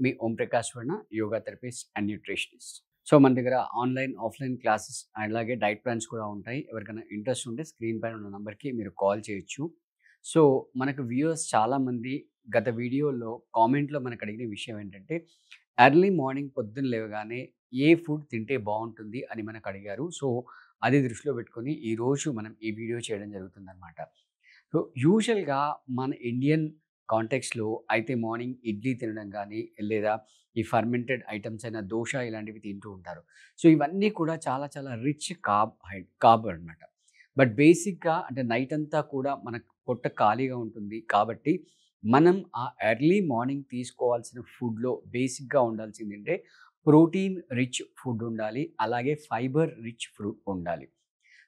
Me Om Prakash Varma, yoga therapist and nutritionist. So, మన దగ్గర online, offline classes అలాగే డైట్ ప్లాన్స్ కూడా ఉంటాయి. ఎవరికైనా ఇంట్రెస్ట్ ఉంటే స్క్రీన్ పైన ఉన్న నంబర్‌కి మీరు కాల్ చేయొచ్చు. సో, మనకు వ్యూవర్స్ చాలామంది గత వీడియోలో కామెంట్‌లో మనకు అడిగిన విషయం ఏంటంటే, ఎర్లీ మార్నింగ్ పొద్దున్న లేవగానే ఏ ఫుడ్ తింటే బావుంటుంది అని మనకు అడిగారు. సో, అది దృష్టిలో పెట్టుకొని ఈరోజు మనం ఈ వీడియో చేయడం జరుగుతుందనమాట. సో, యూజువల్‌గా మన ఇండియన్ కాంటెక్స్‌లో అయితే మార్నింగ్ ఇడ్లీ తినడం గానీ, లేదా ఈ ఫర్మెంటెడ్ ఐటెమ్స్ అయిన దోస ఇలాంటివి తింటూ ఉంటారు. సో, ఇవన్నీ కూడా చాలా చాలా రిచ్ కార్బ్ అనమాట. బట్ బేసిక్‌గా అంటే నైట్ అంతా కూడా మన పొట్ట ఖాళీగా ఉంటుంది కాబట్టి, మనం ఆ ఎర్లీ మార్నింగ్ తీసుకోవాల్సిన ఫుడ్‌లో బేసిక్‌గా ఉండాల్సిందేంటే ప్రోటీన్ రిచ్ ఫుడ్ ఉండాలి. అలాగే ఫైబర్ రిచ్ ఫ్రూట్ ఉండాలి.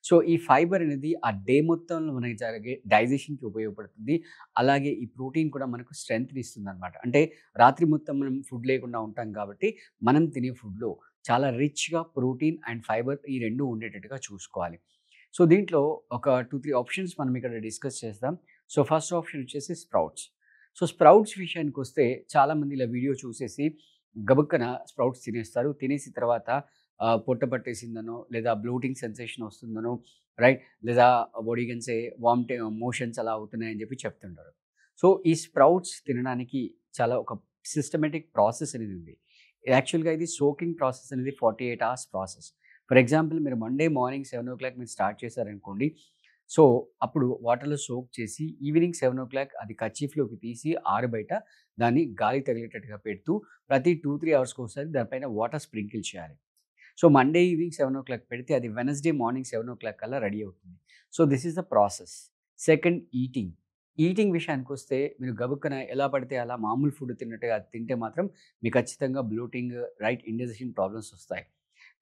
సో, ఈ ఫైబర్ అనేది ఆ డే మొత్తంలో మనకి జరిగే డైజెషన్‌కి ఉపయోగపడుతుంది. అలాగే ఈ ప్రోటీన్ కూడా మనకు స్ట్రెంగ్త్‌ని ఇస్తుందనమాట. అంటే రాత్రి మొత్తం మనం ఫుడ్ లేకుండా ఉంటాం కాబట్టి, మనం తినే ఫుడ్‌లో చాలా రిచ్‌గా ప్రోటీన్ అండ్ ఫైబర్ ఈ 2 ఉండేటట్టుగా చూసుకోవాలి. సో, దీంట్లో ఒక 2, 3 ఆప్షన్స్ మనం ఇక్కడ డిస్కస్ చేద్దాం. సో, ఫస్ట్ ఆప్షన్ వచ్చేసి స్ప్రౌట్స్. సో, స్ప్రౌట్స్ విషయానికొస్తే చాలామంది ఇలా వీడియో చూసేసి గబుక్కన స్ప్రౌట్స్ తినేస్తారు. తినేసిన తర్వాత పొట్ట పట్టేసిందనో, లేదా బ్లోటింగ్ సెన్సేషన్ వస్తుందనో, రైట్? లేదా what you can say motions అలా అవుతున్నాయని చెప్పి చెప్తుంటారు. సో, ఈ స్ప్రౌట్స్ తినడానికి చాలా ఒక సిస్టమాటిక్ ప్రాసెస్ అనేది ఉంది. యాక్చువల్‌గా ఇది సోకింగ్ ప్రాసెస్ అనేది 48 అవర్స్ ప్రాసెస్. ఫర్ ఎగ్జాంపుల్ మీరు మండే మార్నింగ్ 7:00 మీరు స్టార్ట్ చేశారనుకోండి. సో, అప్పుడు వాటర్‌లో సోక్ చేసి ఈవినింగ్ 7:00 అది కర్చీఫ్‌లోకి తీసి ఆరబెట్ట దాన్ని గాలి తగిలేటట్టుగా పెడుతూ ప్రతి 2, 3 అవర్స్‌కోసారి దానిపైన వాటర్ స్ప్రింకిల్ చేయాలి. సో, మండే ఈవినింగ్ 7:00 పెడితే అది వెడ్నెస్‌డే మార్నింగ్ 7:00 కల్లా రెడీ అవుతుంది. So, this is the process. Second eating. Eating విషయానికొస్తే మీరు గబుక్కన ఎలా పడితే అలా మామూలు ఫుడ్ తిన్నట్టుగా తింటే మాత్రం మీకు ఖచ్చితంగా బ్లోటింగ్, రైట్ ఇండైజెషన్ ప్రాబ్లమ్స్ వస్తాయి.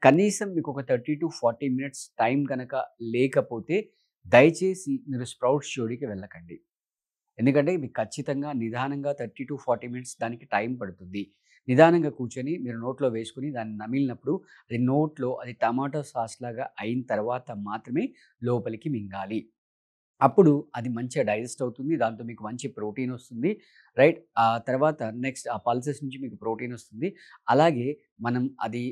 కనీసం మీకు ఒక 30-40 మినిట్స్ టైం గనక లేకపోతే దయచేసి మీరు స్ప్రౌట్స్ జోలికి వెళ్ళకండి. ఎందుకంటే మీకు ఖచ్చితంగా నిదానంగా 30-40 మినిట్స్ దానికి టైం పడుతుంది. నిదానంగా కూర్చొని మీరు నోట్లో వేసుకొని దాన్ని నమిలినప్పుడు అది నోట్లో అది టమాటో సాస్‌లాగా అయిన తర్వాత మాత్రమే లోపలికి మింగాలి. అప్పుడు అది మంచిగా డైజెస్ట్ అవుతుంది. దాంతో మీకు మంచి ప్రోటీన్ వస్తుంది. రైట్? ఆ తర్వాత నెక్స్ట్ ఆ పల్సెస్ నుంచి మీకు ప్రోటీన్ వస్తుంది. అలాగే మనం అది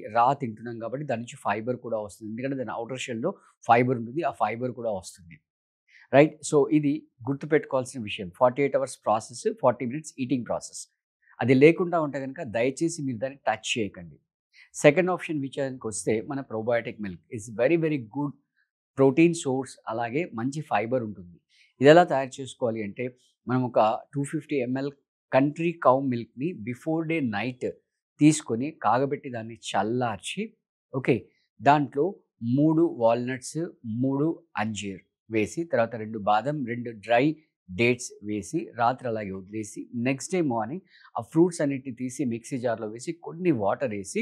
తింటున్నాం కాబట్టి దాని నుంచి ఫైబర్ కూడా వస్తుంది. ఎందుకంటే దాని ఔటర్ షెల్‌లో ఫైబర్ ఉంటుంది. ఆ ఫైబర్ కూడా వస్తుంది. రైట్? సో, ఇది గుర్తుపెట్టుకోవాల్సిన విషయం. 48 hours process, 40 minutes eating process. అది లేకుండా ఉంటే గనుక దయచేసి మీరు దాన్ని టచ్ చేయకండి. సెకండ్ ఆప్షన్ విషయానికొస్తే మన probiotic milk is very very good protein source అలాగే మంచి ఫైబర్ ఉంటుంది. ఇదెలా తయారు చేసుకోవాలి అంటే మనం ఒక 250 ఎంఎల్ కంట్రీ కౌ మిల్క్‌ని బిఫోర్ డే నైట్ తీసుకొని కాగబెట్టి దాన్ని చల్లార్చి ఓకే. దాంట్లో 3 వాల్‌నట్స్, 3 అంజీర్ వేసి తర్వాత 2 బాదం, 2 డ్రై డేట్స్ వేసి రాత్రి అలాగే వదిలేసి నెక్స్ట్ డే మార్నింగ్ ఆ ఫ్రూట్స్ అన్నిటిని తీసి మిక్సీ జార్‌లో వేసి కొన్ని వాటర్ ఏసి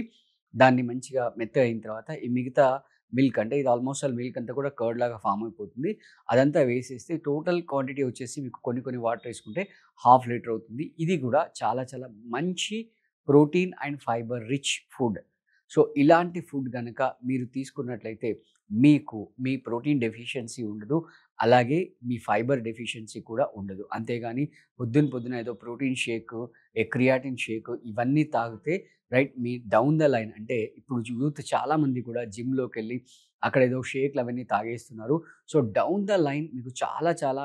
దాన్ని మంచిగా మెత్తగా అయిన తర్వాత ఈ మిగతా మిల్క్ అంటే ఇది ఆల్మోస్ట్ మిల్క్ అంతా కూడా కర్డ్ లాగా ఫార్మ్ అయిపోతుంది. అదంతా వేసేస్తే టోటల్ క్వాంటిటీ వచ్చేసి మీకు కొన్ని కొన్ని వాటర్ ఏసుకుంటే హాఫ్ లీటర్ అవుతుంది. ఇది కూడా చాలా చాలా మంచి protein and fibre rich food. So, ఇలాంటి ఫుడ్ గనక మీరు తీసుకున్నట్లయితే మీకు మీ ప్రోటీన్ డెఫిషియన్సీ ఉండదు. అలాగే మీ ఫైబర్ డెఫిషియన్సీ కూడా ఉండదు. అంతేగాని పొద్దున ఏదో ప్రోటీన్ షేక్, క్రియాటిన్ షేక్ ఇవన్నీ తాగితే right me down the line అంటే ఇప్పుడు యూత్ చాలామంది కూడా జిమ్‌లోకెళ్ళి అక్కడ ఏదో షేక్‌లు అవన్నీ తాగేస్తున్నారు. సో, డౌన్ ద లైన్ మీకు చాలా చాలా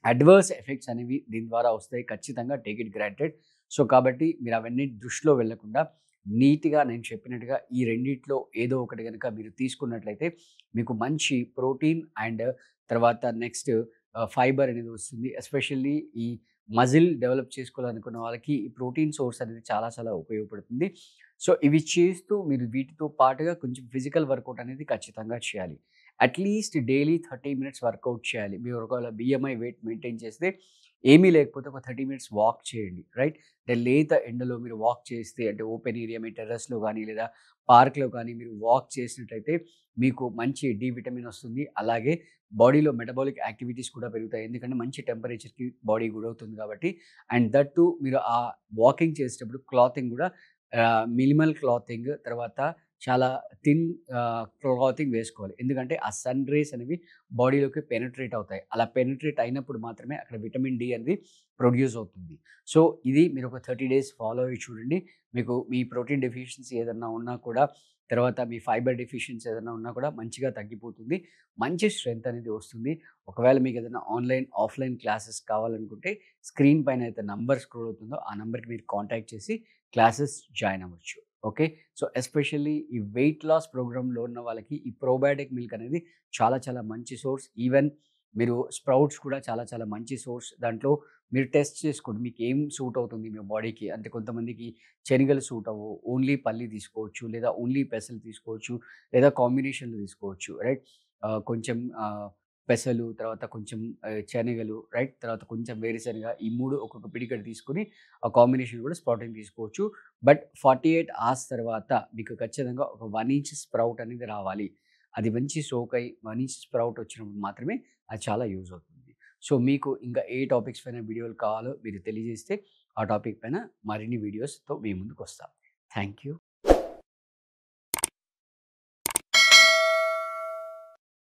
అడ్వర్స్ ఎఫెక్ట్స్ అనేవి దీని ద్వారా వస్తాయి. ఖచ్చితంగా టేక్ ఇట్ గ్రాంటెడ్. సో, కాబట్టి మీరు అవన్నీ దృష్టిలో వెళ్ళకుండా నీట్‌గా నేను చెప్పినట్టుగా ఈ రెండిట్లో ఏదో ఒకటి గనుక మీరు తీసుకున్నట్లయితే మీకు మంచి ప్రోటీన్ అండ్ తర్వాత నెక్స్ట్ ఫైబర్ అనేది వస్తుంది. ఎస్పెషల్లీ ఈ మజిల్ డెవలప్ చేసుకోవాలనుకున్న వాళ్ళకి ఈ ప్రోటీన్ సోర్స్ అనేది చాలా చాలా ఉపయోగపడుతుంది. సో, ఇవి చేస్తూ మీరు వీటితో పాటుగా కొంచెం ఫిజికల్ వర్కౌట్ అనేది ఖచ్చితంగా చేయాలి. అట్‌లీస్ట్ డైలీ 30 మినిట్స్ వర్కౌట్ చేయాలి. మీరు ఒకవేళ బీఎంఐ వెయిట్ మెయింటైన్ చేస్తే ఏమీ లేకపోతే ఒక 30 మినిట్స్ వాక్ చేయండి. రైట్? అంటే లేత ఎండలో మీరు వాక్ చేస్తే అంటే ఓపెన్ ఏరియా మీ టెర్రస్‌లో గానీ, లేదా పార్క్‌లో కానీ మీరు వాక్ చేసినట్టయితే మీకు మంచి డి విటమిన్ వస్తుంది. అలాగే బాడీలో మెటబాలిక్ యాక్టివిటీస్ కూడా పెరుగుతాయి. ఎందుకంటే మంచి టెంపరేచర్‌కి బాడీ గురవుతుంది కాబట్టి. అండ్ దట్ టూ మీరు ఆ వాకింగ్ చేసేటప్పుడు క్లాతింగ్ గూడా మినిమల్ క్లాతింగ్ తర్వాత చాలా థిన్ క్లాతింగ్ వేసుకోవాలి. ఎందుకంటే ఆ సన్ రేస్ అనేవి బాడీలోకి పెనిట్రేట్ అవుతాయి. అలా పెనిట్రేట్ అయినప్పుడు మాత్రమే అక్కడ విటమిన్ డి అనేది ప్రొడ్యూస్ అవుతుంది. సో, ఇది మీరు ఒక 30 డేస్ ఫాలో అయ్యి చూడండి. మీకు మీ ప్రోటీన్ డెఫిషియన్సీ ఏదన్నా ఉన్నా కూడా, తర్వాత మీ ఫైబర్ డెఫిషియన్సీ ఏదన్నా ఉన్నా కూడా మంచిగా తగ్గిపోతుంది. మంచి స్ట్రెంత్ అనేది వస్తుంది. ఒకవేళ మీకు ఏదైనా ఆన్‌లైన్, ఆఫ్‌లైన్ క్లాసెస్ కావాలనుకుంటే స్క్రీన్ పైన అయితే నంబర్ స్క్రోల్ అవుతుందో ఆ నంబర్‌కి మీరు కాంటాక్ట్ చేసి క్లాసెస్ జాయిన్ అవ్వచ్చు. ఓకే. సో, ఎస్పెషల్లీ ఈ వెయిట్ లాస్ ప్రోగ్రామ్‌లో ఉన్న వాళ్ళకి ఈ ప్రోబయోటిక్ మిల్క్ అనేది చాలా చాలా మంచి సోర్స్. ఈవెన్ మీరు స్ప్రౌట్స్ కూడా చాలా చాలా మంచి సోర్స్. దాంట్లో మీరు టెస్ట్ చేసుకోండి. మీకేం సూట్ అవుతుంది మీ బాడీకి. అంటే కొంతమందికి శనగలు సూట్ అవ్వవు. ఓన్లీ పల్లి తీసుకోవచ్చు. లేదా ఓన్లీ పెసలు తీసుకోవచ్చు. లేదా కాంబినేషన్‌లో తీసుకోవచ్చు. రైట్. కొంచెం పెసలు, తర్వాత కొంచెం శనగలు, రైట్. తర్వాత కొంచెం వేరుశనగ ఈ 3 ఒక్కొక్క పిడికెడు తీసుకొని ఆ కాంబినేషన్ కూడా స్ప్రౌటింగ్ తీసుకోవచ్చు. బట్ 48 అవర్స్ తర్వాత మీకు ఖచ్చితంగా ఒక 1 ఇంచ్ స్ప్రౌట్ అనేది రావాలి. అది మంచి సోక్ అయ్యి 1 ఇంచ్ స్ప్రౌట్ వచ్చినప్పుడు మాత్రమే అది చాలా యూజ్ అవుతుంది. సో, మీకు ఇంకా ఏ టాపిక్స్ పైన వీడియోలు కావాలో మీరు తెలియజేస్తే ఆ టాపిక్ పైన మరిన్ని వీడియోస్‌తో మీ ముందుకొస్తా. Thank you.